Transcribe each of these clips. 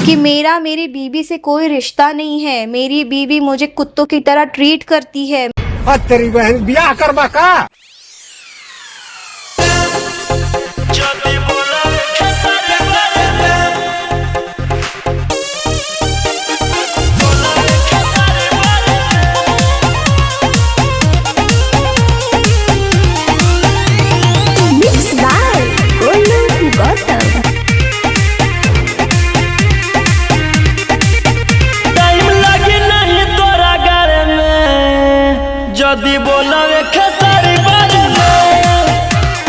कि मेरा मेरी बीवी से कोई रिश्ता नहीं है, मेरी बीवी मुझे कुत्तों की तरह ट्रीट करती है। तेरी बहन ब्याह करवा का। जदी बोलावे खेसारी बारे में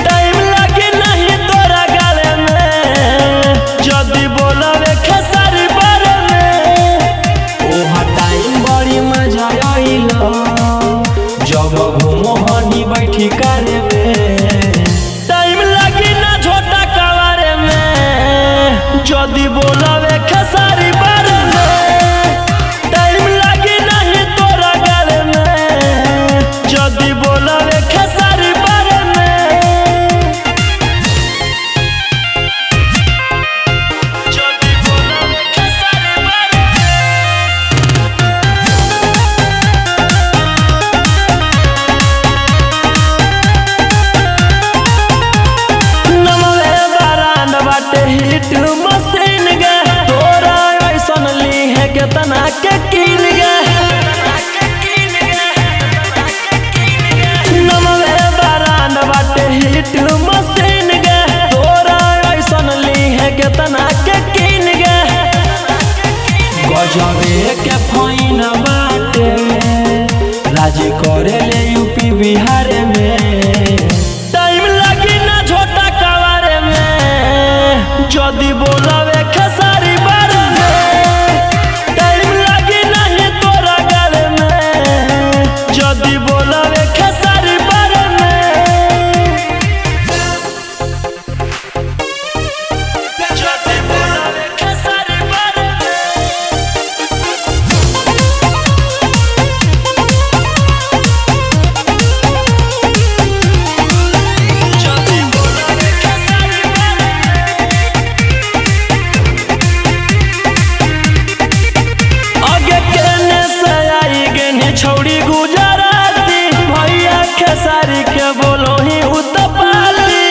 टाइम लगे नहीं तोरा गाले में, जदी बोलावे खेसारी बारे में ओहा टाइम बड़ी मजा आइलो जब घूमो हनी बैठी कारे में। टाइम लगी ना झोटा कवारे में जदी बोलावे खेसारी बारे में, टाइम लगी नहीं तोरा गाले में जदी बोलावे खेसारी बारे में, जदी बोलावे खेसारी बारे में। नमवे बारांड बाटे हिट मशीन गे, तोरा ऐसन ली है केतना के कीन गे। हिट मशीन गे, तोरा ऐसन ली है केतना के कीन गे। गजबे के फाइन बाटे राज करे ले यूपी बिहार में। टाइम लगी ना झोटा कवारे में जदी बोलावे खेसारी बारे में, टाइम लगी नहीं तोरा गाले में जदी बोलावे खेसारी बारे में। छौड़ी गुजराती भैया खेसारी के बोलो ही उतपाती,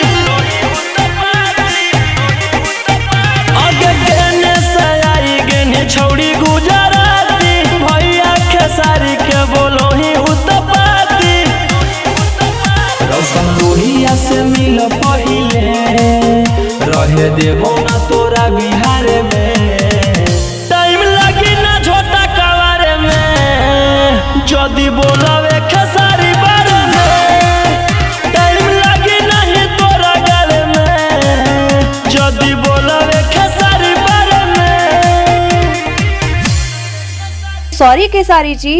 आगे केने से आई गेने छौड़ी गुजराती भैया खेसारी के बोलो ही उतपाती। रौशन लोहिया से मिल पहिले रहे देबो ना तोरा बिहार में। टाइम लगी ना झोटा कवारे में जदी बोलावे खेसारी बारे में, टाइम लगी नहीं तोरा गाले में जदी बोलावे खेसारी बारे में। सॉरी खेसारी जी।